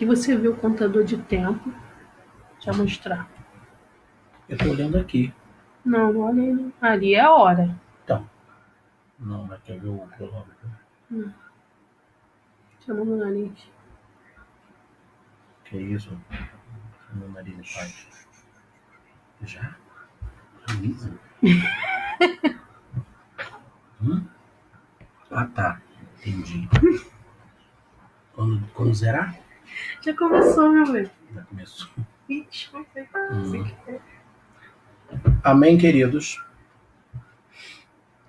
Aqui você vê o contador de tempo. Deixa eu mostrar. Eu tô olhando aqui. Não, olha aí. Ali é a hora. Então. Não, mas quer ver o cronômetro? Deixa eu no nariz. Que isso? Meu nariz faz. Já? Camisa? Ah, tá. Entendi. Quando zerar? Já começou, meu bem. Já começou. Ixi, não sei. Amém, queridos.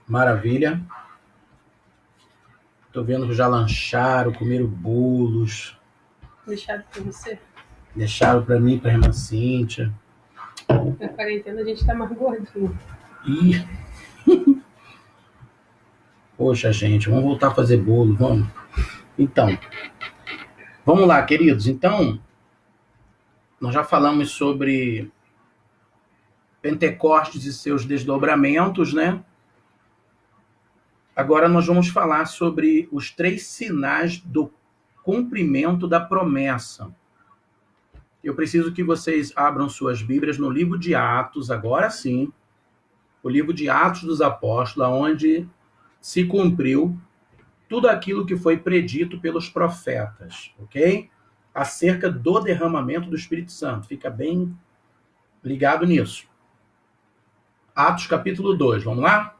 Maravilha. Tô vendo que já lancharam, comeram bolos. Deixado pra você. Deixaram pra mim, pra irmã Cíntia. Na quarentena a gente tá mais gordinho. Ih. Poxa, gente, vamos voltar a fazer bolo, vamos? Então, vamos lá, queridos. Então, nós já falamos sobre Pentecostes e seus desdobramentos, né? Agora nós vamos falar sobre os 3 sinais do cumprimento da promessa. Eu preciso que vocês abram suas Bíblias no livro de Atos, agora sim, o livro de Atos dos Apóstolos, onde se cumpriu tudo aquilo que foi predito pelos profetas, ok? Acerca do derramamento do Espírito Santo. Fica bem ligado nisso. Atos capítulo 2, vamos lá?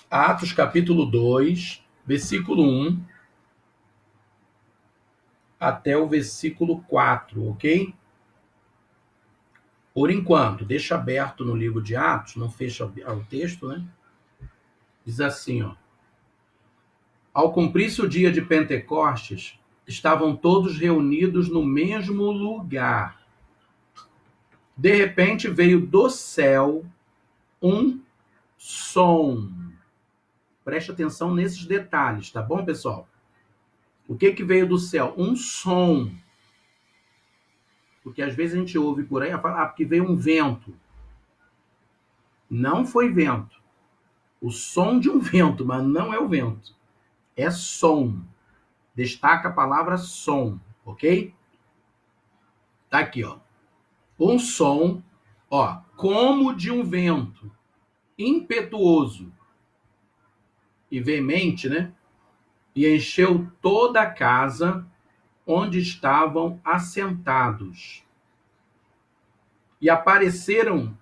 Atos capítulo 2, versículo 1 até o versículo 4, ok? Por enquanto, deixa aberto no livro de Atos, não fecha o texto, né? Diz assim, ó. Ao cumprir-se o dia de Pentecostes, estavam todos reunidos no mesmo lugar. De repente veio do céu um som. Preste atenção nesses detalhes, tá bom, pessoal? O que veio do céu? Um som. Porque às vezes a gente ouve por aí, fala, porque veio um vento. Não foi vento. O som de um vento, mas não é o vento. É som. Destaca a palavra som, ok? Tá aqui, ó. Um som, ó, como de um vento, impetuoso e veemente, né? E encheu toda a casa onde estavam assentados. E apareceram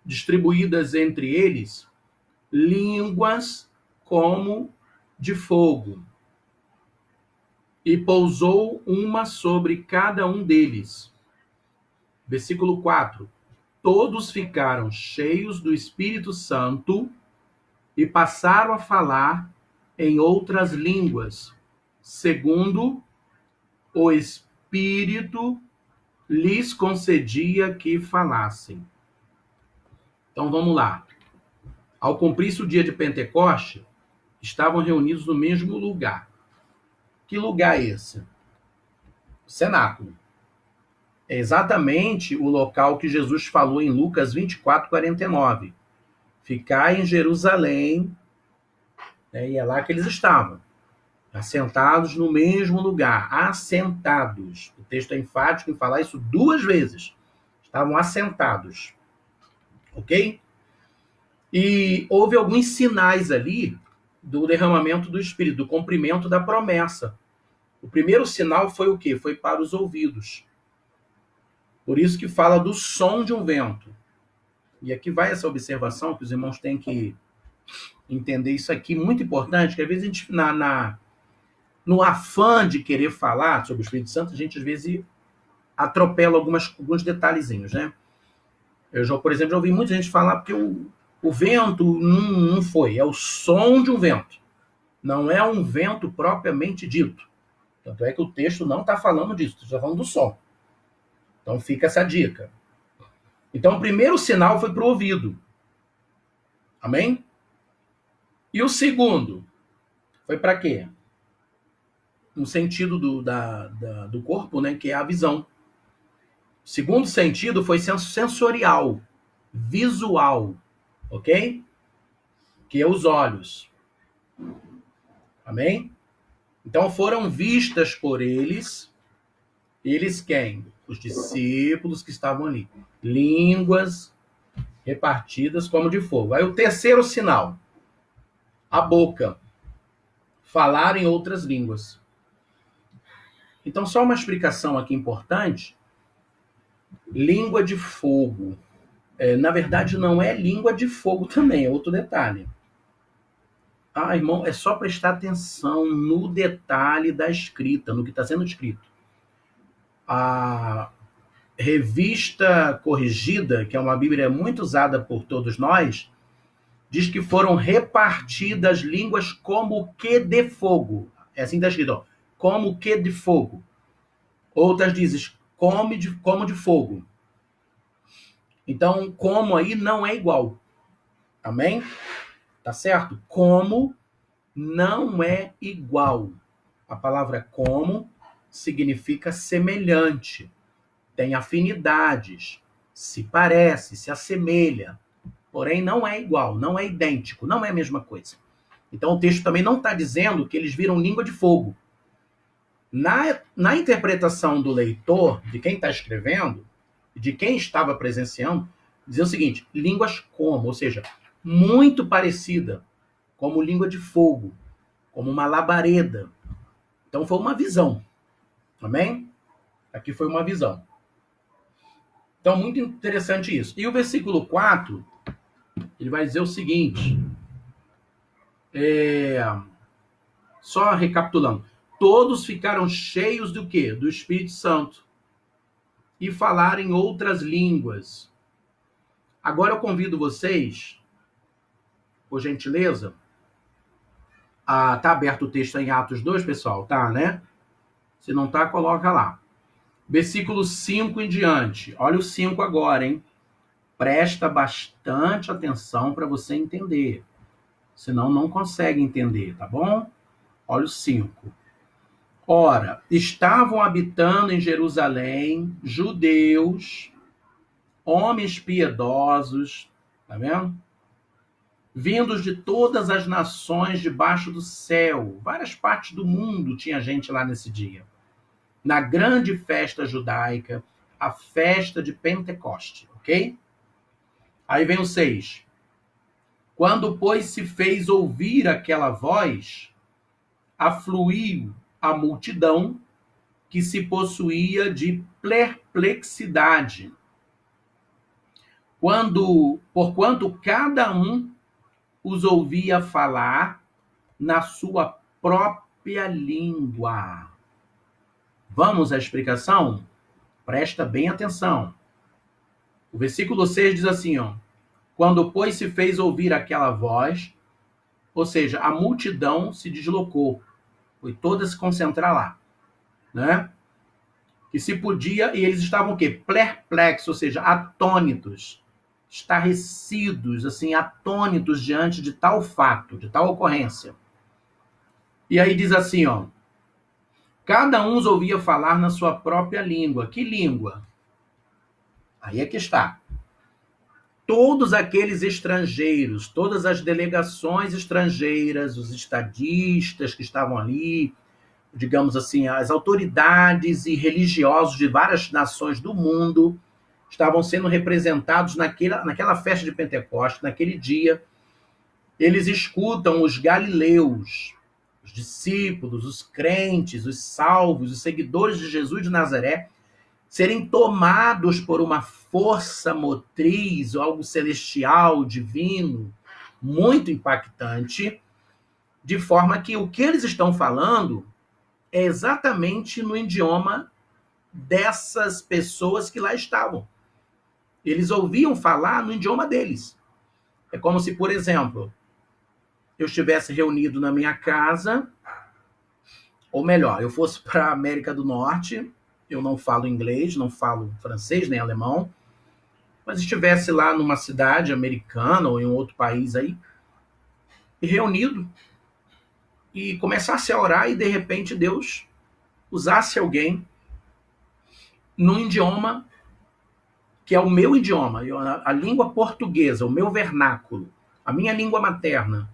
distribuídas entre eles línguas como de fogo. E pousou uma sobre cada um deles. Versículo 4. Todos ficaram cheios do Espírito Santo e passaram a falar em outras línguas, segundo o Espírito lhes concedia que falassem. Então vamos lá. Ao cumprir-se o dia de Pentecoste, estavam reunidos no mesmo lugar. Que lugar é esse? O cenáculo. É exatamente o local que Jesus falou em Lucas 24:49. Ficai em Jerusalém, né, e é lá que eles estavam. Assentados no mesmo lugar. Assentados. O texto é enfático em falar isso 2 vezes. Estavam assentados. Ok? E houve alguns sinais ali do derramamento do Espírito, do cumprimento da promessa. O primeiro sinal foi o quê? Foi para os ouvidos. Por isso que fala do som de um vento. E aqui vai essa observação que os irmãos têm que entender isso aqui, muito importante, que às vezes a gente, no afã de querer falar sobre o Espírito Santo, a gente às vezes atropela alguns detalhezinhos, né? Eu já, por exemplo, já ouvi muita gente falar porque o vento não foi, é o som de um vento. Não é um vento propriamente dito. Tanto é que o texto não está falando disso, está falando do som. Então fica essa dica. Então o primeiro sinal foi para o ouvido. Amém? E o segundo foi para quê? Um sentido do corpo, né, que é a visão. O segundo sentido foi sensorial, visual, ok? que os olhos. Amém? Então foram vistas por eles quem? Os discípulos que estavam ali. Línguas repartidas como de fogo. Aí o terceiro sinal, a boca. Falar em outras línguas. Então, só uma explicação aqui importante. Língua de fogo. Na verdade, não é língua de fogo também, é outro detalhe. Ah, irmão, é só prestar atenção no detalhe da escrita, no que está sendo escrito. A Revista Corrigida, que é uma Bíblia muito usada por todos nós, diz que foram repartidas línguas como que de fogo. É assim que está escrito, ó, como que de fogo. Outras dizem como de fogo. Então, como aí não é igual. Amém? Tá certo? Como não é igual. A palavra como significa semelhante. Tem afinidades. Se parece, se assemelha. Porém, não é igual, não é idêntico, não é a mesma coisa. Então, o texto também não está dizendo que eles viram língua de fogo. Na interpretação do leitor, de quem está escrevendo, de quem estava presenciando, dizia o seguinte, línguas como, ou seja, muito parecida, como língua de fogo, como uma labareda. Então foi uma visão, amém? Aqui foi uma visão. Então muito interessante isso. E o versículo 4, ele vai dizer o seguinte, só recapitulando, todos ficaram cheios do quê? Do Espírito Santo. E falaram em outras línguas. Agora eu convido vocês, por gentileza, tá aberto o texto em Atos 2, pessoal? Tá, né? Se não tá, coloca lá. Versículo 5 em diante. Olha o 5 agora, hein? Presta bastante atenção para você entender. Senão não consegue entender, tá bom? Olha o 5. Ora, estavam habitando em Jerusalém judeus, homens piedosos, tá vendo? Vindos de todas as nações debaixo do céu. Várias partes do mundo tinha gente lá nesse dia. Na grande festa judaica, a festa de Pentecoste, ok? Aí vem o 6. Quando, pois, se fez ouvir aquela voz, afluiu a multidão que se possuía de perplexidade. Porquanto cada um os ouvia falar na sua própria língua. Vamos à explicação? Presta bem atenção. O versículo 6 diz assim, ó, quando, pois, se fez ouvir aquela voz, ou seja, a multidão se deslocou, foi toda se concentrar lá, né? Que se podia, e eles estavam o quê? Perplexos, ou seja, atônitos, estarrecidos, assim, atônitos diante de tal fato, de tal ocorrência. E aí diz assim, ó, cada um os ouvia falar na sua própria língua. Que língua? Aí é que está. Todos aqueles estrangeiros, todas as delegações estrangeiras, os estadistas que estavam ali, digamos assim, as autoridades e religiosos de várias nações do mundo estavam sendo representados naquela festa de Pentecostes, naquele dia. Eles escutam os galileus, os discípulos, os crentes, os salvos, os seguidores de Jesus de Nazaré, serem tomados por uma força motriz, algo celestial, divino, muito impactante, de forma que o que eles estão falando é exatamente no idioma dessas pessoas que lá estavam. Eles ouviam falar no idioma deles. É como se, por exemplo, eu estivesse reunido na minha casa, ou melhor, eu fosse para a América do Norte, eu não falo inglês, não falo francês nem alemão, mas estivesse lá numa cidade americana ou em um outro país aí, e reunido, e começasse a orar e de repente Deus usasse alguém num idioma que é o meu idioma, a língua portuguesa, o meu vernáculo, a minha língua materna,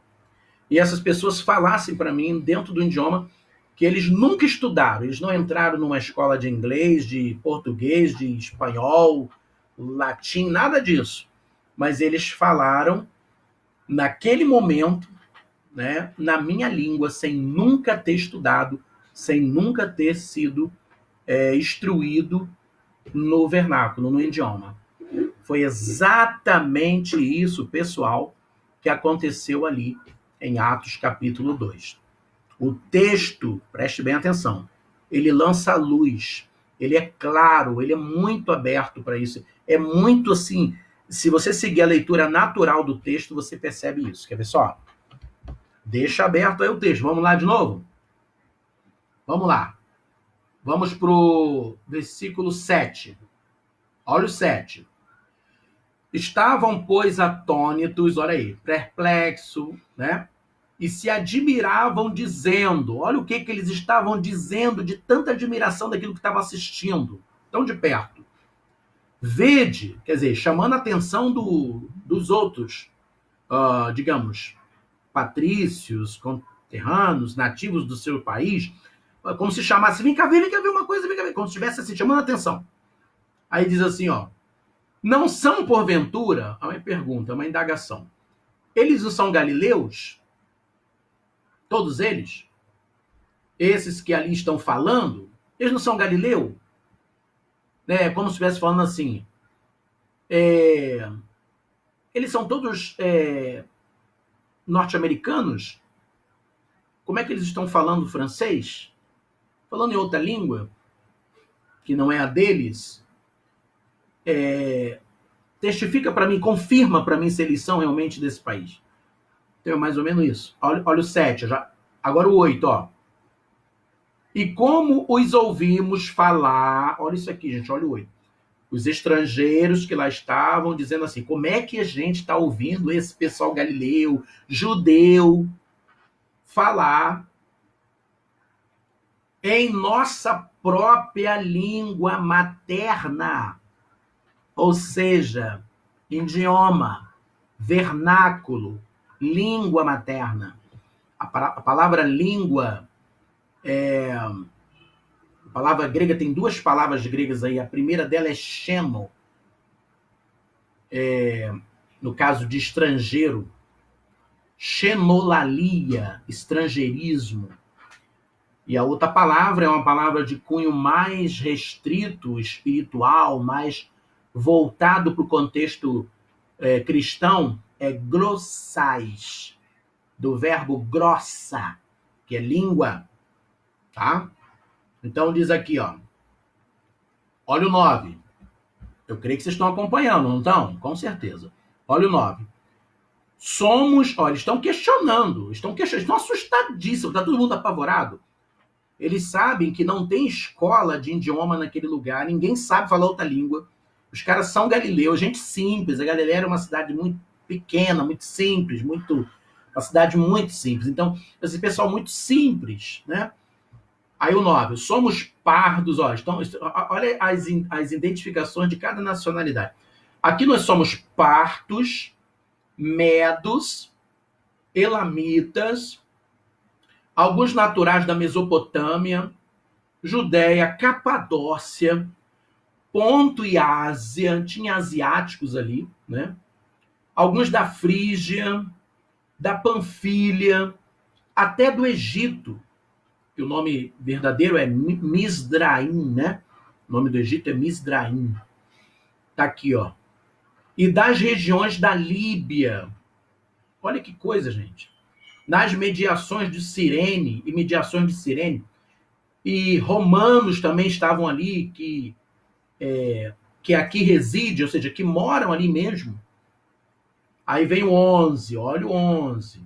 e essas pessoas falassem para mim dentro do idioma que eles nunca estudaram, eles não entraram numa escola de inglês, de português, de espanhol, latim, nada disso. Mas eles falaram naquele momento, né, na minha língua, sem nunca ter estudado, sem nunca ter sido instruído no vernáculo, no idioma. Foi exatamente isso, pessoal, que aconteceu ali em Atos capítulo 2. O texto, preste bem atenção, ele lança a luz, ele é claro, ele é muito aberto para isso. É muito assim, se você seguir a leitura natural do texto, você percebe isso. Quer ver só? Deixa aberto aí o texto. Vamos lá de novo? Vamos lá. Vamos para o versículo 7. Olha o 7. Estavam, pois, atônitos, olha aí, perplexos, né? E se admiravam dizendo, olha o que eles estavam dizendo de tanta admiração daquilo que estavam assistindo, tão de perto. Vede, quer dizer, chamando a atenção dos outros, digamos, patrícios, conterrâneos, nativos do seu país, como se chamasse, vem cá ver uma coisa, vem cá ver, como se estivesse assim, chamando a atenção. Aí diz assim, ó, não são porventura, é uma pergunta, é uma indagação, eles não são galileus? Todos eles? Esses que ali estão falando, eles não são galileu? Né? Como se estivesse falando assim, eles são todos norte-americanos? Como é que eles estão falando francês? Falando em outra língua, que não é a deles? Testifica para mim, confirma para mim se eles são realmente desse país. Então é mais ou menos isso. Olha o 7, agora o 8, ó. E como os ouvimos falar, olha isso aqui, gente, olha o 8. Os estrangeiros que lá estavam dizendo assim, como é que a gente está ouvindo esse pessoal galileu, judeu, falar em nossa própria língua materna, ou seja, idioma, vernáculo, língua materna. A palavra língua, a palavra grega, tem duas palavras gregas aí. A primeira dela é xeno, no caso de estrangeiro. Xenolalia, estrangeirismo. E a outra palavra é uma palavra de cunho mais restrito, espiritual, mais voltado para o contexto cristão, é glossais, do verbo grossa, que é língua, tá? Então diz aqui, ó, olha o 9. Eu creio que vocês estão acompanhando, não estão? Com certeza. Olha o 9. Olha, estão questionando, estão assustadíssimos, está todo mundo apavorado. Eles sabem que não tem escola de idioma naquele lugar, ninguém sabe falar outra língua. Os caras são galileus, gente simples. A Galileia era uma cidade muito pequena, muito simples, uma cidade muito simples. Então, esse pessoal muito simples, né? Aí o 9, somos pardos, ó, olha as identificações de cada nacionalidade. Aqui nós somos partos, medos, elamitas, alguns naturais da Mesopotâmia, Judéia, Capadócia, Ponto e Ásia, tinha asiáticos ali, né? Alguns da Frígia, da Panfilha, até do Egito, que o nome verdadeiro é Misraim, né? O nome do Egito é Misraim. Tá aqui, ó. E das regiões da Líbia. Olha que coisa, gente. Nas mediações de Cirene, e romanos também estavam ali, que aqui residem, ou seja, que moram ali mesmo. Aí vem o 11, olha o 11.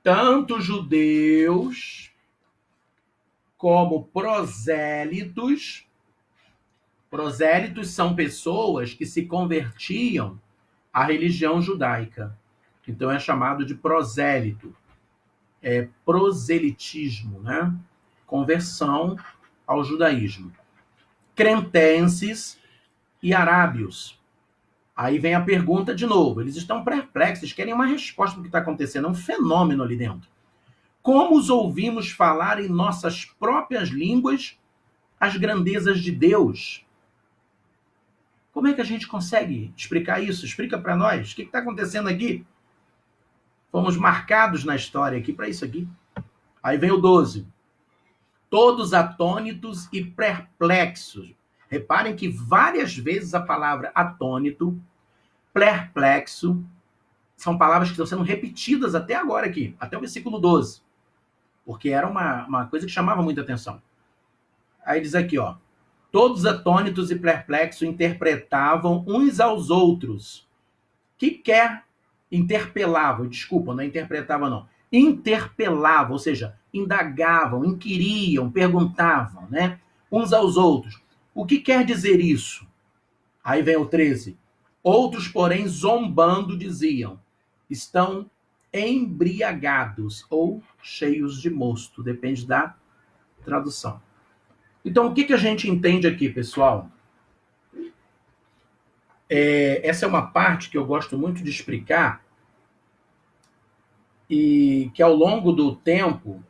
Tanto judeus como prosélitos. Prosélitos são pessoas que se convertiam à religião judaica. Então é chamado de prosélito. É proselitismo, né? Conversão ao judaísmo. Cretenses e arábios. Aí vem a pergunta de novo. Eles estão perplexos, querem uma resposta do que está acontecendo. É um fenômeno ali dentro. Como os ouvimos falar em nossas próprias línguas as grandezas de Deus? Como é que a gente consegue explicar isso? Explica para nós. O que está acontecendo aqui? Fomos marcados na história aqui para isso aqui. Aí vem o 12. Todos atônitos e perplexos. Reparem que várias vezes a palavra atônito, perplexo, são palavras que estão sendo repetidas até agora aqui, até o versículo 12. Porque era uma coisa que chamava muita atenção. Aí diz aqui, ó. Todos atônitos e perplexos interpretavam uns aos outros. Que quer interpelavam, desculpa, não interpretava não. Interpelavam, ou seja, indagavam, inquiriam, perguntavam, né? Uns aos outros. O que quer dizer isso? Aí vem o 13. Outros, porém, zombando, diziam: estão embriagados ou cheios de mosto, depende da tradução. Então, o que a gente entende aqui, pessoal? Essa é uma parte que eu gosto muito de explicar e que ao longo do tempo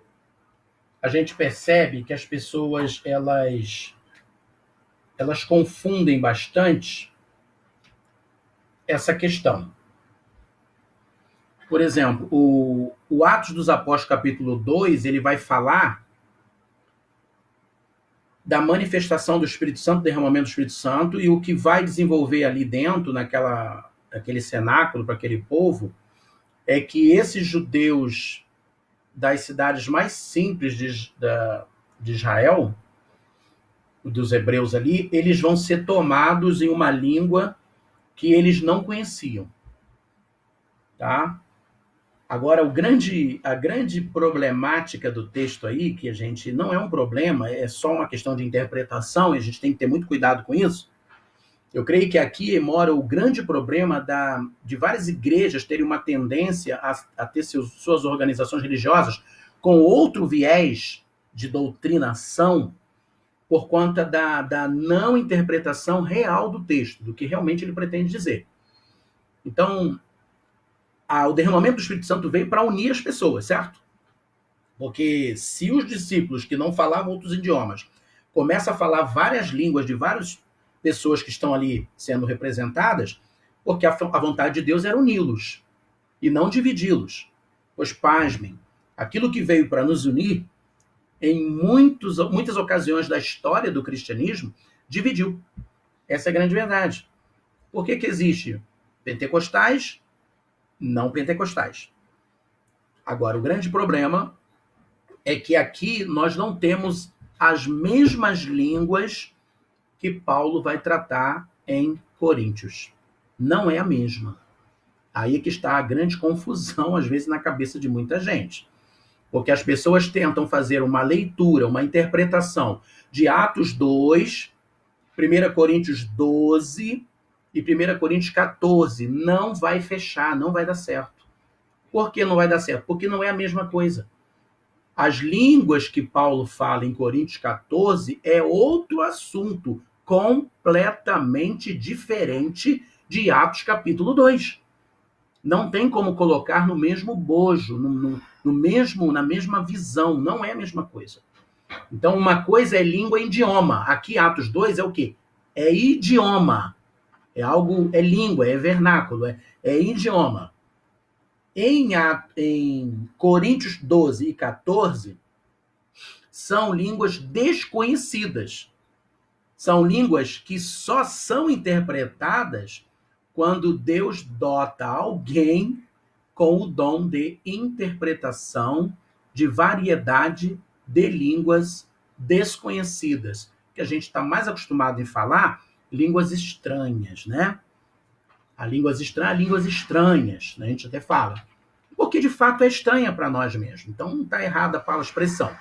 a gente percebe que as pessoas elas confundem bastante essa questão. Por exemplo, o Atos dos Apóstolos, capítulo 2, ele vai falar da manifestação do Espírito Santo, derramamento do Espírito Santo, e o que vai desenvolver ali dentro, naquele cenáculo, para aquele povo, é que esses judeus das cidades mais simples de Israel, dos hebreus ali, eles vão ser tomados em uma língua que eles não conheciam. Tá? Agora, a grande problemática do texto aí, que a gente não é um problema, é só uma questão de interpretação, e a gente tem que ter muito cuidado com isso. Eu creio que aqui mora o grande problema de várias igrejas terem uma tendência a ter suas organizações religiosas com outro viés de doutrinação por conta da não interpretação real do texto, do que realmente ele pretende dizer. Então, o derramamento do Espírito Santo veio para unir as pessoas, certo? Porque se os discípulos que não falavam outros idiomas começam a falar várias línguas de várias pessoas que estão ali sendo representadas, porque a vontade de Deus era uni-los e não dividi-los. Pois, pasmem, aquilo que veio para nos unir, em muitas ocasiões da história do cristianismo, dividiu. Essa é a grande verdade. Por que existe pentecostais, não pentecostais? Agora, o grande problema é que aqui nós não temos as mesmas línguas que Paulo vai tratar em Coríntios. Não é a mesma. Aí que está a grande confusão, às vezes, na cabeça de muita gente. Porque as pessoas tentam fazer uma leitura, uma interpretação de Atos 2, 1 Coríntios 12 e 1 Coríntios 14. Não vai fechar, não vai dar certo. Por que não vai dar certo? Porque não é a mesma coisa. As línguas que Paulo fala em Coríntios 14 é outro assunto, completamente diferente de Atos capítulo 2. Não tem como colocar no mesmo bojo, na mesma visão, não é a mesma coisa. Então, uma coisa é língua e idioma. Aqui, Atos 2 é o quê? É idioma. É língua, é vernáculo, é idioma. Em Coríntios 12 e 14, são línguas desconhecidas. São línguas que só são interpretadas quando Deus dota alguém com o dom de interpretação de variedade de línguas desconhecidas, que a gente está mais acostumado em falar línguas estranhas, né? Línguas estranhas, né? A gente até fala. Porque, de fato, é estranha para nós mesmos. Então, não está errada a expressão.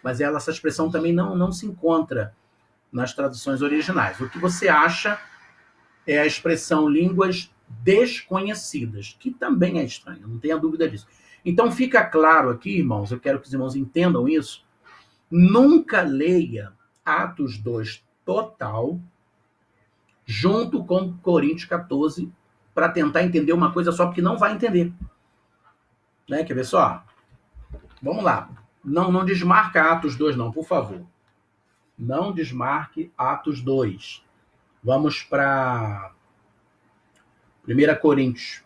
Mas essa expressão também não se encontra nas traduções originais. O que você acha é a expressão línguas desconhecidas, que também é estranha, não tenha dúvida disso. Então, fica claro aqui, irmãos, eu quero que os irmãos entendam isso, nunca leia Atos 2 total junto com Coríntios 14, para tentar entender uma coisa só, porque não vai entender. Né? Quer ver só? Vamos lá. Não desmarca Atos 2, não, por favor. Não desmarque Atos 2. Vamos para 1 Coríntios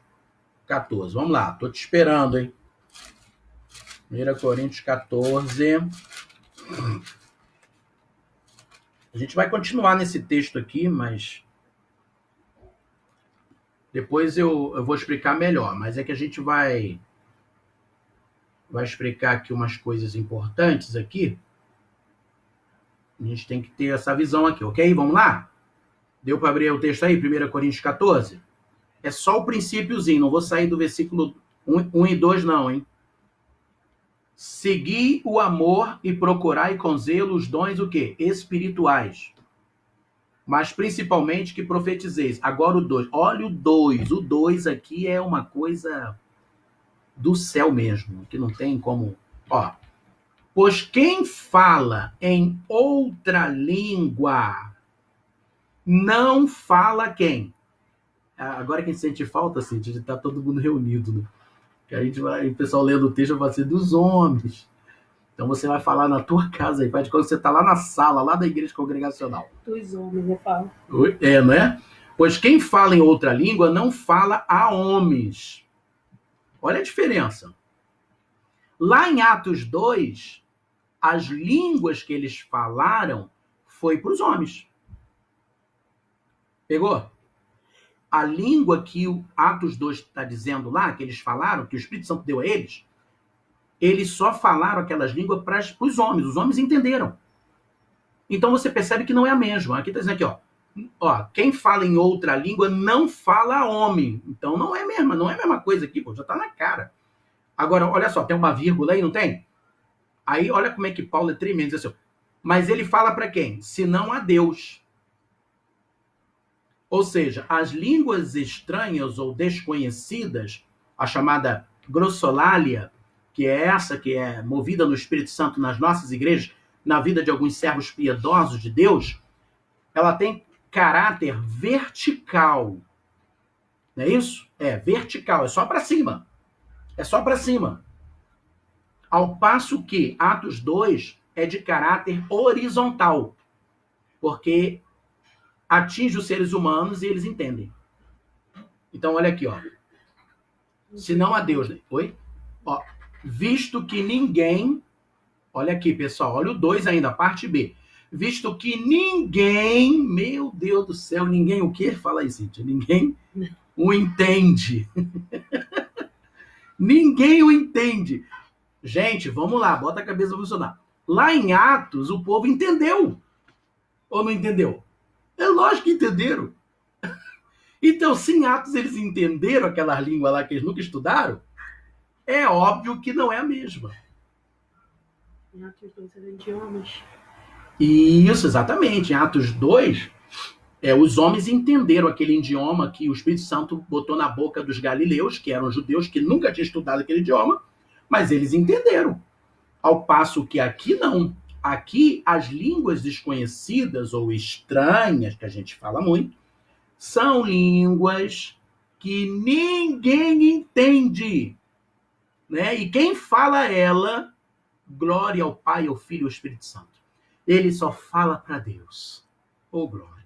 14. Vamos lá, tô te esperando, hein? 1 Coríntios 14. A gente vai continuar nesse texto aqui, mas depois eu vou explicar melhor. Mas é que a gente vai explicar aqui umas coisas importantes aqui. A gente tem que ter essa visão aqui, ok? Vamos lá? Deu para abrir o texto aí, 1 Coríntios 14? É só o princípiozinho, não vou sair do versículo 1 e 2 não, hein? Segui o amor e procurai com zelo os dons o quê? Espirituais. Mas principalmente que profetizeis. Agora o 2. Olha o 2. O 2 aqui é uma coisa do céu mesmo, que não tem como... Ó. Pois quem fala em outra língua não fala quem? Agora que a gente sente falta, assim, de estar todo mundo reunido, né? Que a gente vai, o pessoal lendo o texto vai ser dos homens. Então você vai falar na tua casa aí, faz de conta que você está lá na sala, lá da igreja congregacional. Dos homens, eu falo. É, não é? Pois quem fala em outra língua não fala a homens. Olha a diferença. Lá em Atos 2, as línguas que eles falaram foi para os homens. Pegou? A língua que o Atos 2 está dizendo lá, que eles falaram, que o Espírito Santo deu a eles só falaram aquelas línguas para os homens. Os homens entenderam. Então você percebe que não é a mesma. Aqui está dizendo aqui, ó, quem fala em outra língua não fala homem. Então não é a mesma coisa aqui, pô, já está na cara. Agora, olha só, tem uma vírgula aí, não tem? Aí olha como é que Paulo é tremendo, diz assim, mas ele fala para quem? Senão a Deus. Ou seja, as línguas estranhas ou desconhecidas, a chamada glossolalia, que é essa que é movida no Espírito Santo nas nossas igrejas, na vida de alguns servos piedosos de Deus, ela tem caráter vertical. Não é isso? É vertical, é só para cima. É só para cima. Ao passo que Atos 2 é de caráter horizontal, porque atinge os seres humanos e eles entendem. Então, olha aqui, ó. Se não a Deus... Oi? Ó, visto que ninguém... Olha aqui, pessoal. Olha o 2 ainda, parte B. Visto que ninguém... Meu Deus do céu, ninguém o quê? Fala aí, Cíntia. Ninguém o entende. Ninguém o entende. Gente, vamos lá. Bota a cabeça pra funcionar. Lá em Atos, o povo entendeu. Ou não entendeu? É lógico que entenderam. Então, se em Atos eles entenderam aquela língua lá que eles nunca estudaram, é óbvio que não é a mesma. Em Atos 2 eram idiomas. Isso, exatamente. Em Atos 2, os homens entenderam aquele idioma que o Espírito Santo botou na boca dos galileus, que eram judeus que nunca tinham estudado aquele idioma, mas eles entenderam. Ao passo que aqui não. Aqui, as línguas desconhecidas ou estranhas, que a gente fala muito, são línguas que ninguém entende. Né? E quem fala ela, glória ao Pai, ao Filho e ao Espírito Santo. Ele só fala para Deus. Oh, glória.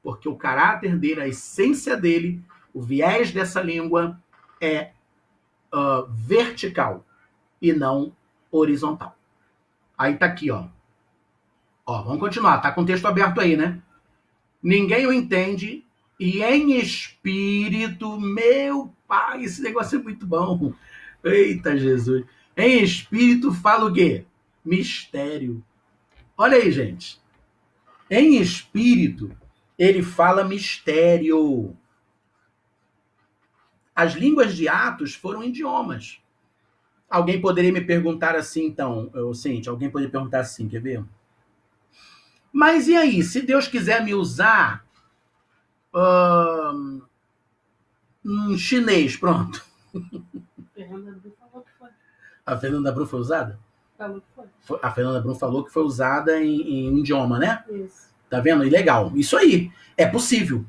Porque o caráter dele, a essência dele, o viés dessa língua é vertical e não horizontal. Aí tá aqui, ó. Ó, vamos continuar. Tá com o texto aberto aí, né? Ninguém o entende e em espírito, meu pai, esse negócio é muito bom. Eita, Jesus. Em espírito fala o quê? Mistério. Olha aí, gente. Em espírito, ele fala mistério. As línguas de Atos foram idiomas. Alguém poderia me perguntar assim, então, Cíntia, alguém poderia perguntar assim, quer ver? Mas e aí, se Deus quiser me usar chinês, pronto. Fernanda Bru falou que foi. A Fernanda Bru foi usada? Falou que foi. A Fernanda Bru falou que foi usada em um idioma, né? Isso. Tá vendo? Ilegal. Isso aí. É possível.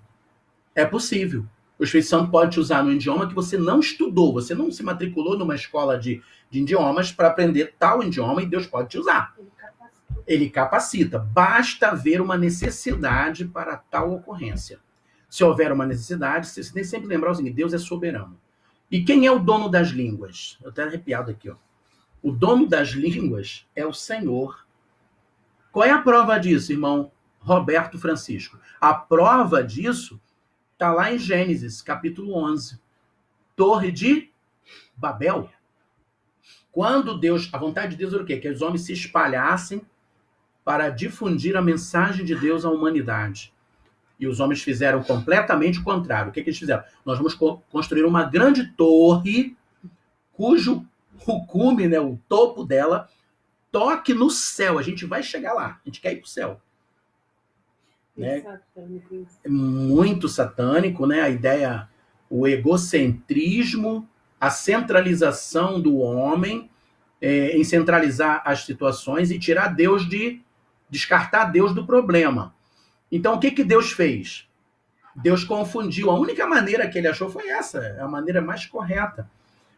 É possível. O Espírito Santo pode te usar no idioma que você não estudou, você não se matriculou numa escola de idiomas para aprender tal idioma e Deus pode te usar. Ele capacita. Basta haver uma necessidade para tal ocorrência. Se houver uma necessidade, você tem que sempre lembrar o seguinte: Deus é soberano. E quem é o dono das línguas? Eu estou arrepiado aqui, ó. O dono das línguas é o Senhor. Qual é a prova disso, irmão Roberto Francisco? A prova disso está lá em Gênesis, capítulo 11. Torre de Babel. Quando Deus, a vontade de Deus era o quê? Que os homens se espalhassem para difundir a mensagem de Deus à humanidade. E os homens fizeram completamente o contrário. O que eles fizeram? Nós vamos construir uma grande torre, cujo o cume, né, o topo dela, toque no céu. A gente vai chegar lá. A gente quer ir para o céu. Né? É muito satânico, né? A ideia, o egocentrismo, a centralização do homem em centralizar as situações e tirar Deus descartar Deus do problema. Então, o que Deus fez? Deus confundiu. A única maneira que ele achou foi essa, a maneira mais correta.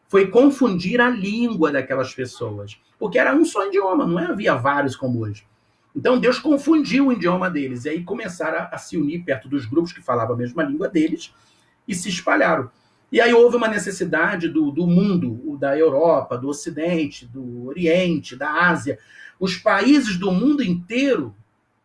Foi confundir a língua daquelas pessoas. Porque era um só idioma, não havia vários como hoje. Então, Deus confundiu o idioma deles. E aí começaram a se unir perto dos grupos que falavam a mesma língua deles e se espalharam. E aí houve uma necessidade do mundo, da Europa, do Ocidente, do Oriente, da Ásia, os países do mundo inteiro,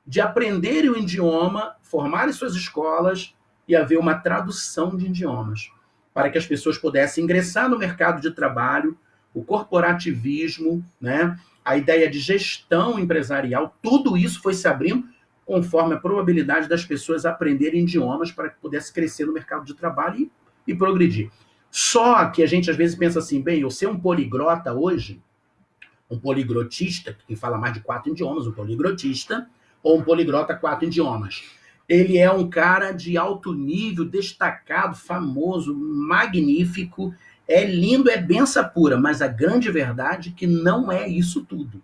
de aprenderem o idioma, formarem suas escolas e haver uma tradução de idiomas, para que as pessoas pudessem ingressar no mercado de trabalho, o corporativismo, né? A ideia de gestão empresarial, tudo isso foi se abrindo conforme a probabilidade das pessoas aprenderem idiomas para que pudesse crescer no mercado de trabalho e progredir. Só que a gente às vezes pensa assim, bem, eu ser um poliglota hoje, um poliglotista, que fala mais de 4 idiomas, um poliglotista, ou um poliglota 4 idiomas. Ele é um cara de alto nível, destacado, famoso, magnífico, é lindo, é benção pura, mas a grande verdade é que não é isso tudo.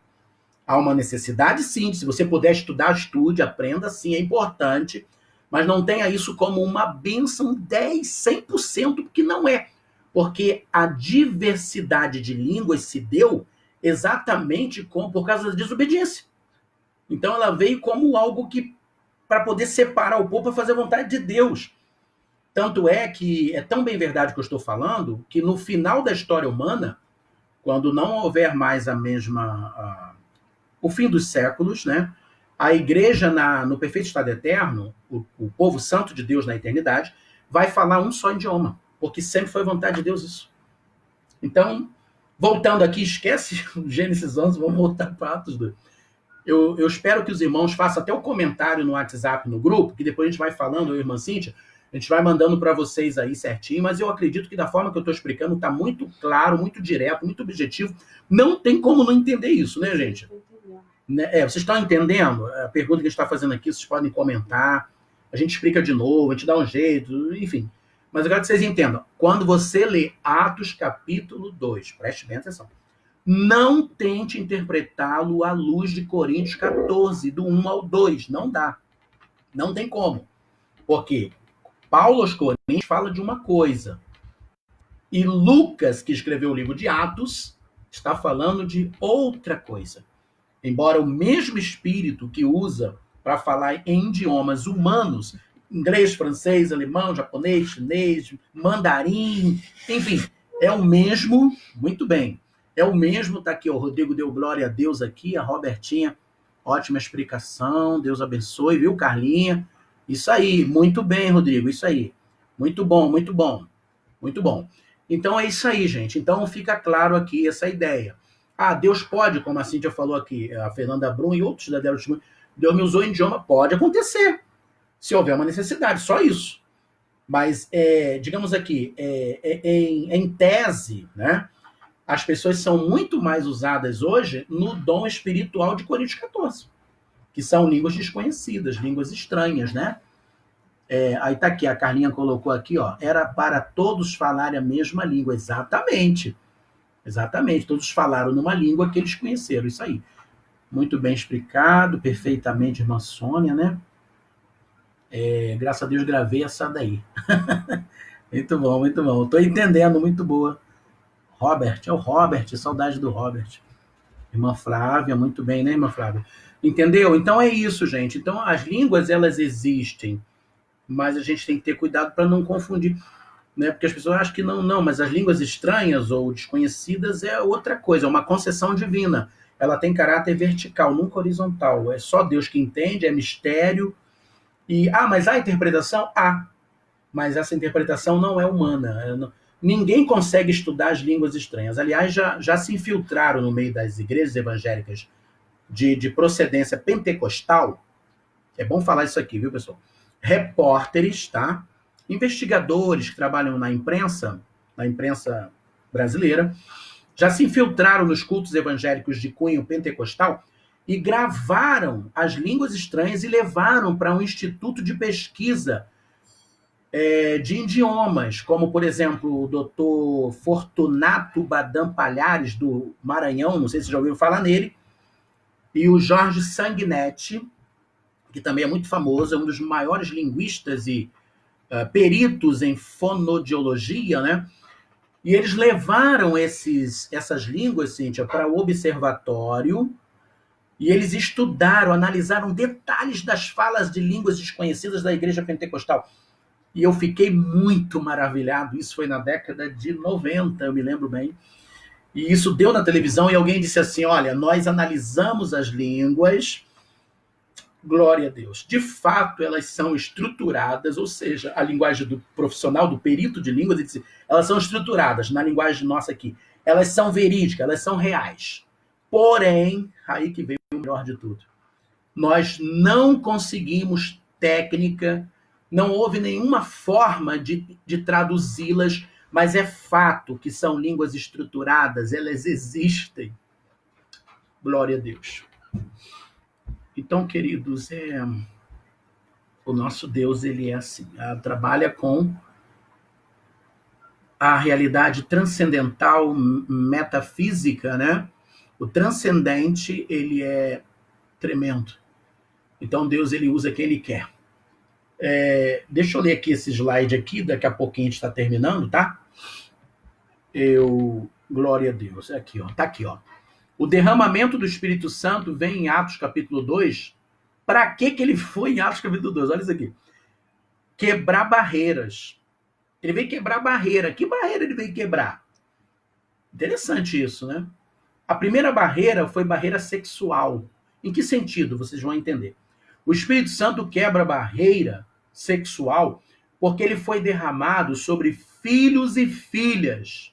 Há uma necessidade, sim, se você puder estudar, estude, aprenda, sim, é importante, mas não tenha isso como uma bênção 10, 100%, porque não é. Porque a diversidade de línguas se deu exatamente por causa da desobediência. Então ela veio como algo que para poder separar o povo para fazer a vontade de Deus. Tanto é que é tão bem verdade que eu estou falando, que no final da história humana, quando não houver mais o fim dos séculos, né? A igreja no perfeito estado eterno, o povo santo de Deus na eternidade, vai falar um só idioma, porque sempre foi vontade de Deus isso. Então, voltando aqui, esquece o Gênesis 11, vamos voltar para Atos 2. Eu espero que os irmãos façam até o comentário no WhatsApp, no grupo, que depois a gente vai falando, eu e a irmã Cíntia, a gente vai mandando para vocês aí certinho, mas eu acredito que da forma que eu estou explicando está muito claro, muito direto, muito objetivo. Não tem como não entender isso, né, gente? Vocês estão entendendo a pergunta que a gente está fazendo aqui? Vocês podem comentar, a gente explica de novo, a gente dá um jeito, enfim. Mas eu quero que vocês entendam. Quando você lê Atos capítulo 2, preste bem atenção, não tente interpretá-lo à luz de Coríntios 14, do 1 ao 2. Não dá. Não tem como. Porque Paulo aos Coríntios fala de uma coisa. E Lucas, que escreveu o livro de Atos, está falando de outra coisa. Embora o mesmo espírito que usa para falar em idiomas humanos, inglês, francês, alemão, japonês, chinês, mandarim, enfim, é o mesmo, muito bem, é o mesmo, tá aqui, o Rodrigo deu glória a Deus aqui, a Robertinha, ótima explicação, Deus abençoe, viu, Carlinha? Isso aí, muito bem, Rodrigo, isso aí. Muito bom, muito bom, muito bom. Então é isso aí, gente. Então fica claro aqui essa ideia. Ah, Deus pode, como a Cíntia falou aqui, a Fernanda Brum e outros da Deus me usou em idioma, pode acontecer, se houver uma necessidade, só isso. Mas, digamos aqui, em tese, né, as pessoas são muito mais usadas hoje no dom espiritual de Coríntios 14, que são línguas desconhecidas, línguas estranhas, né? Aí tá aqui, a Carlinha colocou aqui, ó, era para todos falarem a mesma língua, exatamente. Exatamente, todos falaram numa língua que eles conheceram, isso aí. Muito bem explicado, perfeitamente, irmã Sônia, né? Graças a Deus gravei essa daí. Muito bom, muito bom. Estou entendendo, muito boa. Robert, é o Robert, saudade do Robert. Irmã Flávia, muito bem, né, irmã Flávia? Entendeu? Então é isso, gente. Então as línguas, elas existem, mas a gente tem que ter cuidado para não confundir, né? Porque as pessoas acham que não, mas as línguas estranhas ou desconhecidas é outra coisa, é uma concessão divina. Ela tem caráter vertical, nunca horizontal. É só Deus que entende, é mistério. Mas há interpretação? Há. Mas essa interpretação não é humana. Ninguém consegue estudar as línguas estranhas. Aliás, já se infiltraram no meio das igrejas evangélicas de procedência pentecostal. É bom falar isso aqui, viu, pessoal? Repórteres, tá? Investigadores que trabalham na imprensa brasileira, já se infiltraram nos cultos evangélicos de cunho pentecostal e gravaram as línguas estranhas e levaram para um instituto de pesquisa de idiomas, como, por exemplo, o doutor Fortunato Badam Palhares, do Maranhão, não sei se já ouviram falar nele, e o Jorge Sanguinetti, que também é muito famoso, é um dos maiores linguistas e peritos em fonodiologia, né? E eles levaram essas línguas, Cíntia, para o observatório e eles estudaram, analisaram detalhes das falas de línguas desconhecidas da igreja pentecostal. E eu fiquei muito maravilhado. Isso foi na década de 90, eu me lembro bem. E isso deu na televisão e alguém disse assim, olha, nós analisamos as línguas, glória a Deus. De fato, elas são estruturadas, ou seja, a linguagem do profissional, do perito de línguas, elas são estruturadas, na linguagem nossa aqui. Elas são verídicas, elas são reais. Porém, aí que veio o melhor de tudo. Nós não conseguimos técnica, não houve nenhuma forma de traduzi-las, mas é fato que são línguas estruturadas, elas existem. Glória a Deus. Então, queridos, o nosso Deus, ele é assim, trabalha com a realidade transcendental, metafísica, né? O transcendente, ele é tremendo. Então, Deus, ele usa quem ele quer. Deixa eu ler aqui esse slide aqui, daqui a pouquinho a gente está terminando, tá? Glória a Deus. Aqui, ó. Tá aqui, ó. O derramamento do Espírito Santo vem em Atos capítulo 2. Para que ele foi em Atos capítulo 2? Olha isso aqui. Quebrar barreiras. Ele veio quebrar barreira. Que barreira ele veio quebrar? Interessante isso, né? A primeira barreira foi barreira sexual. Em que sentido? Vocês vão entender. O Espírito Santo quebra a barreira sexual porque ele foi derramado sobre filhos e filhas.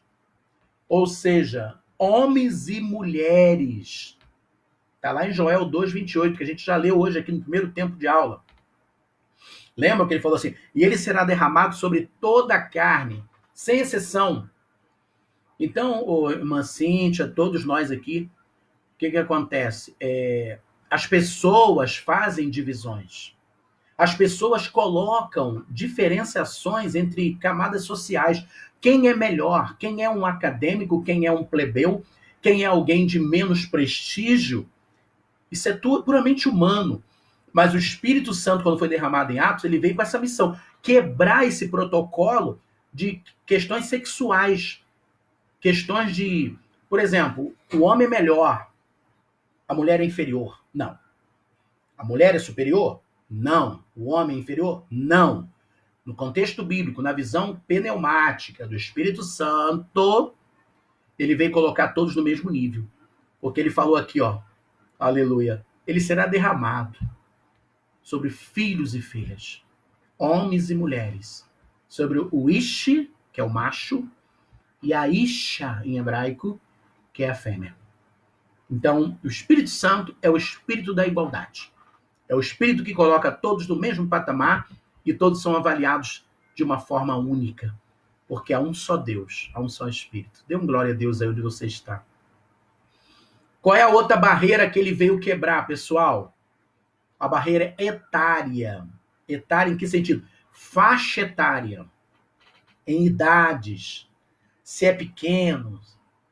Ou seja, homens e mulheres. Está lá em Joel 2:28, que a gente já leu hoje aqui no primeiro tempo de aula. Lembra que ele falou assim, e ele será derramado sobre toda a carne, sem exceção. Então, irmã Cíntia, todos nós aqui, o que acontece? As pessoas fazem divisões. As pessoas colocam diferenciações entre camadas sociais. Quem é melhor? Quem é um acadêmico? Quem é um plebeu? Quem é alguém de menos prestígio? Isso é tudo puramente humano. Mas o Espírito Santo, quando foi derramado em Atos, ele veio com essa missão. Quebrar esse protocolo de questões sexuais. Questões de, por exemplo, o homem é melhor, a mulher é inferior. Não. A mulher é superior? Não. O homem é inferior? Não. No contexto bíblico, na visão pneumática do Espírito Santo, ele veio colocar todos no mesmo nível. Porque ele falou aqui, ó, aleluia, ele será derramado sobre filhos e filhas, homens e mulheres, sobre o Ish, que é o macho, e a Isha, em hebraico, que é a fêmea. Então, o Espírito Santo é o espírito da igualdade. É o espírito que coloca todos no mesmo patamar e todos são avaliados de uma forma única. Porque há um só Deus, há um só Espírito. Dê um glória a Deus aí onde você está. Qual é a outra barreira que ele veio quebrar, pessoal? A barreira etária. Etária em que sentido? Faixa etária. Em idades. Se é pequeno,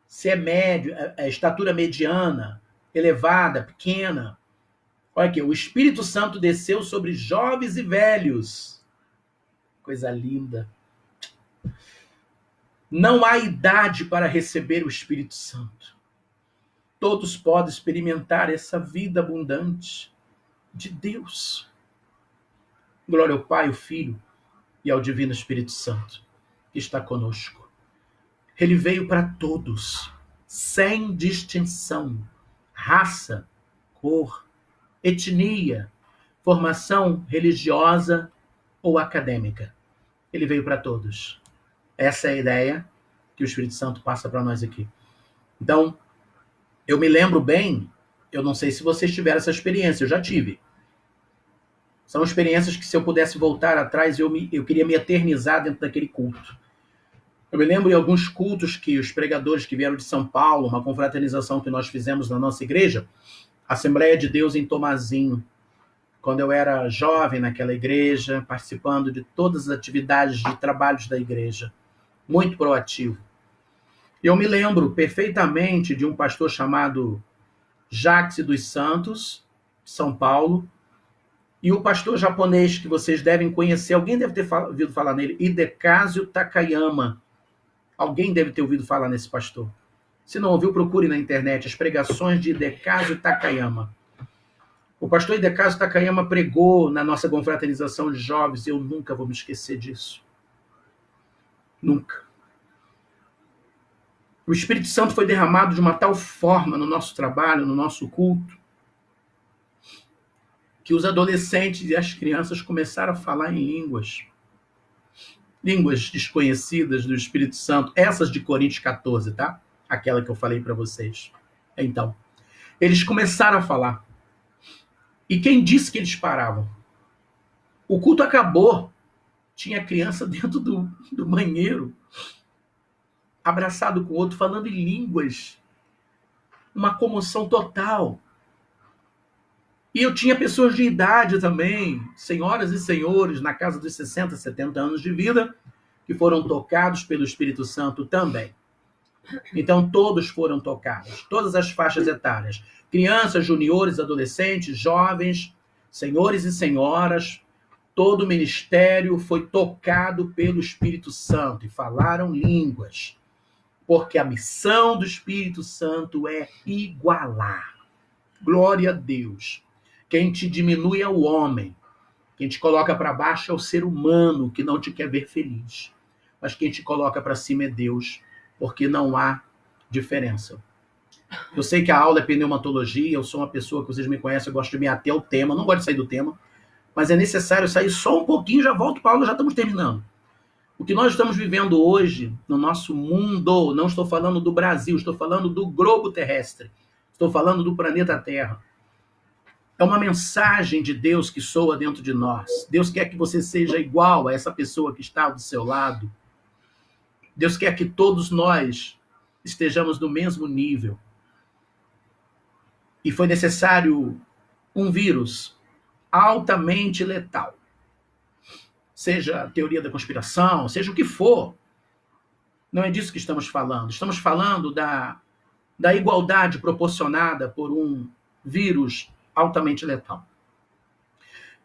se é médio, estatura mediana, elevada, pequena. Olha aqui, o Espírito Santo desceu sobre jovens e velhos. Coisa linda. Não há idade para receber o Espírito Santo. Todos podem experimentar essa vida abundante de Deus. Glória ao Pai, ao Filho e ao Divino Espírito Santo, que está conosco. Ele veio para todos, sem distinção, raça, cor, etnia, formação religiosa ou acadêmica. Ele veio para todos. Essa é a ideia que o Espírito Santo passa para nós aqui. Então, eu me lembro bem, eu não sei se vocês tiveram essa experiência, eu já tive. São experiências que, se eu pudesse voltar atrás, eu queria me eternizar dentro daquele culto. Eu me lembro em alguns cultos que os pregadores que vieram de São Paulo, uma confraternização que nós fizemos na nossa igreja, Assembleia de Deus em Tomazinho, quando eu era jovem naquela igreja, participando de todas as atividades de trabalhos da igreja, muito proativo. Eu me lembro perfeitamente de um pastor chamado Jacques dos Santos, de São Paulo, e o pastor japonês que vocês devem conhecer, alguém deve ter ouvido falar nele, Hidekazio Takayama. Alguém deve ter ouvido falar nesse pastor. Se não ouviu, procure na internet as pregações de Hidekazio Takayama. O pastor Hidekazio Takayama pregou na nossa confraternização de jovens, e eu nunca vou me esquecer disso. Nunca. O Espírito Santo foi derramado de uma tal forma no nosso trabalho, no nosso culto, que os adolescentes e as crianças começaram a falar em línguas. Línguas desconhecidas do Espírito Santo. Essas de Coríntios 14, tá? Aquela que eu falei para vocês. Então, eles começaram a falar. E quem disse que eles paravam? O culto acabou. Tinha criança dentro do banheiro, abraçado com o outro, falando em línguas. Uma comoção total. E eu tinha pessoas de idade também, senhoras e senhores, na casa dos 60, 70 anos de vida, que foram tocados pelo Espírito Santo também. Então, todos foram tocados, todas as faixas etárias. Crianças, juniores, adolescentes, jovens, senhores e senhoras, todo o ministério foi tocado pelo Espírito Santo e falaram línguas. Porque a missão do Espírito Santo é igualar. Glória a Deus. Quem te diminui é o homem. Quem te coloca para baixo é o ser humano que não te quer ver feliz. Mas quem te coloca para cima é Deus, porque não há diferença. Eu sei que a aula é pneumatologia, eu sou uma pessoa que vocês me conhecem, eu gosto de me ater ao tema, não gosto de sair do tema, mas é necessário sair só um pouquinho, já volto para a aula, já estamos terminando. O que nós estamos vivendo hoje no nosso mundo, não estou falando do Brasil, estou falando do globo terrestre, estou falando do planeta Terra. É uma mensagem de Deus que soa dentro de nós. Deus quer que você seja igual a essa pessoa que está do seu lado. Deus quer que todos nós estejamos no mesmo nível. E foi necessário um vírus altamente letal. Seja a teoria da conspiração, seja o que for. Não é disso que estamos falando. Estamos falando da igualdade proporcionada por um vírus altamente letal.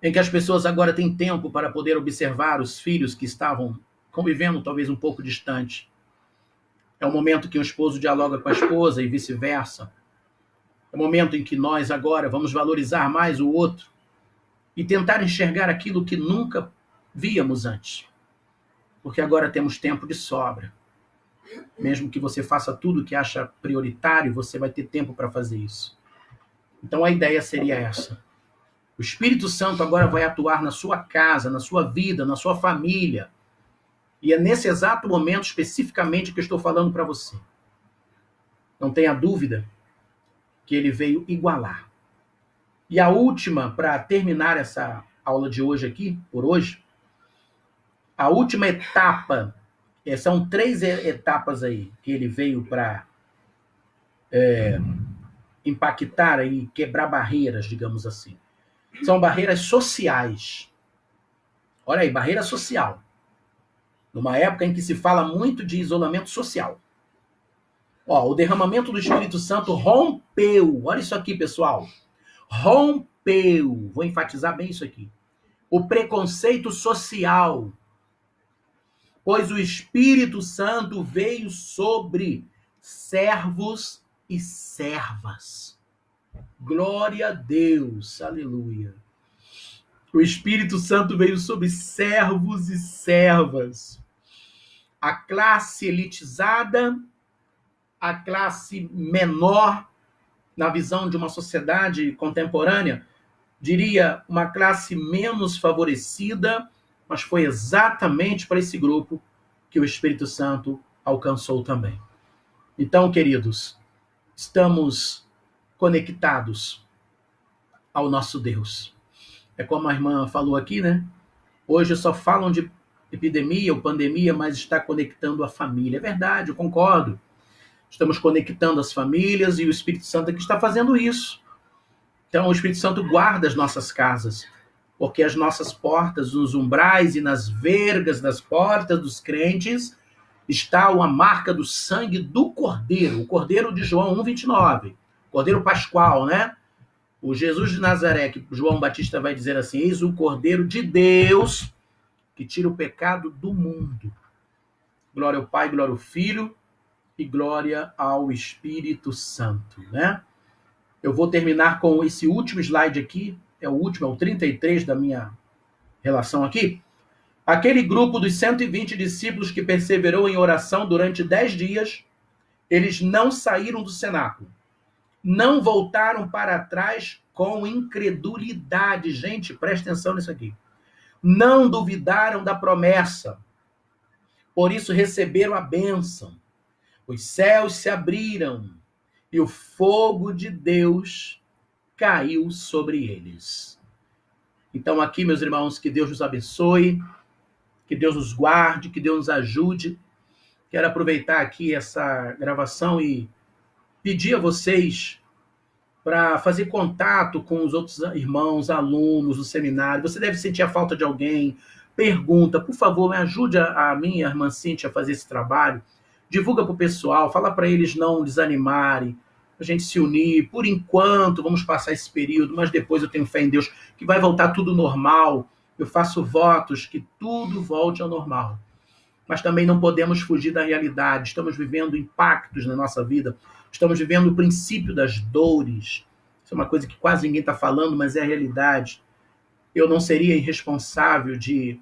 Em que as pessoas agora têm tempo para poder observar os filhos que estavam convivendo talvez um pouco distante. É o momento que o esposo dialoga com a esposa e vice-versa. É o momento em que nós agora vamos valorizar mais o outro e tentar enxergar aquilo que nunca víamos antes. Porque agora temos tempo de sobra. Mesmo que você faça tudo o que acha prioritário, você vai ter tempo para fazer isso. Então a ideia seria essa. O Espírito Santo agora vai atuar na sua casa, na sua vida, na sua família. E é nesse exato momento especificamente que eu estou falando para você. Não tenha dúvida que ele veio igualar. E a última, para terminar essa aula de hoje aqui, por hoje, a última etapa, são 3 etapas aí que ele veio para impactar aí, quebrar barreiras, digamos assim. São barreiras sociais. Olha aí, barreira social. Numa época em que se fala muito de isolamento social. Ó, o derramamento do Espírito Santo rompeu, olha isso aqui, pessoal, rompeu, vou enfatizar bem isso aqui, o preconceito social, pois o Espírito Santo veio sobre servos e servas. Glória a Deus, aleluia. O Espírito Santo veio sobre servos e servas. A classe elitizada, a classe menor, na visão de uma sociedade contemporânea, diria uma classe menos favorecida, mas foi exatamente para esse grupo que o Espírito Santo alcançou também. Então, queridos, estamos conectados ao nosso Deus. É como a irmã falou aqui, né? Hoje só falam de epidemia ou pandemia, mas está conectando a família. É verdade, eu concordo. Estamos conectando as famílias e o Espírito Santo aqui está fazendo isso. Então, o Espírito Santo guarda as nossas casas, porque as nossas portas, nos umbrais e nas vergas das portas dos crentes, está uma marca do sangue do Cordeiro, o Cordeiro de João 1,29, Cordeiro Pascual, né? O Jesus de Nazaré, que João Batista vai dizer assim, eis o Cordeiro de Deus que tira o pecado do mundo. Glória ao Pai, glória ao Filho e glória ao Espírito Santo, né? Eu vou terminar com esse último slide aqui, é o último, é o 33 da minha relação aqui. Aquele grupo dos 120 discípulos que perseverou em oração durante 10 dias, eles não saíram do cenáculo. Não voltaram para trás com incredulidade. Gente, presta atenção nisso aqui. Não duvidaram da promessa. Por isso receberam a bênção. Os céus se abriram e o fogo de Deus caiu sobre eles. Então aqui, meus irmãos, que Deus nos abençoe, que Deus nos guarde, que Deus nos ajude. Quero aproveitar aqui essa gravação e pedir a vocês para fazer contato com os outros irmãos, alunos do seminário. Você deve sentir a falta de alguém. Pergunta, por favor, me ajude a minha irmã Cíntia a fazer esse trabalho. Divulga para o pessoal, fala para eles não desanimarem, a gente se unir. Por enquanto, vamos passar esse período, mas depois eu tenho fé em Deus que vai voltar tudo normal. Eu faço votos que tudo volte ao normal. Mas também não podemos fugir da realidade. Estamos vivendo impactos na nossa vida. Estamos vivendo o princípio das dores. Isso é uma coisa que quase ninguém está falando, mas é a realidade. Eu não seria irresponsável de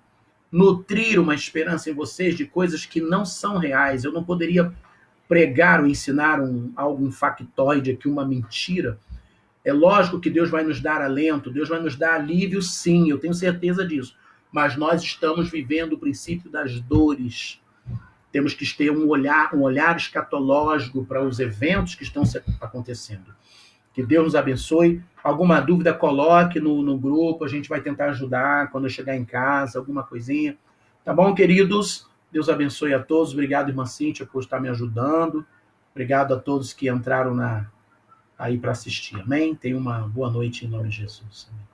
nutrir uma esperança em vocês de coisas que não são reais. Eu não poderia pregar ou ensinar algo factoide aqui, uma mentira. É lógico que Deus vai nos dar alento, Deus vai nos dar alívio, sim, eu tenho certeza disso. Mas nós estamos vivendo o princípio das dores. Temos que ter um olhar escatológico para os eventos que estão acontecendo. Que Deus nos abençoe. Alguma dúvida, coloque no grupo, a gente vai tentar ajudar quando eu chegar em casa, alguma coisinha. Tá bom, queridos? Deus abençoe a todos. Obrigado, irmã Cíntia, por estar me ajudando. Obrigado a todos que entraram aí para assistir. Amém? Tenha uma boa noite em nome de Jesus. Amém.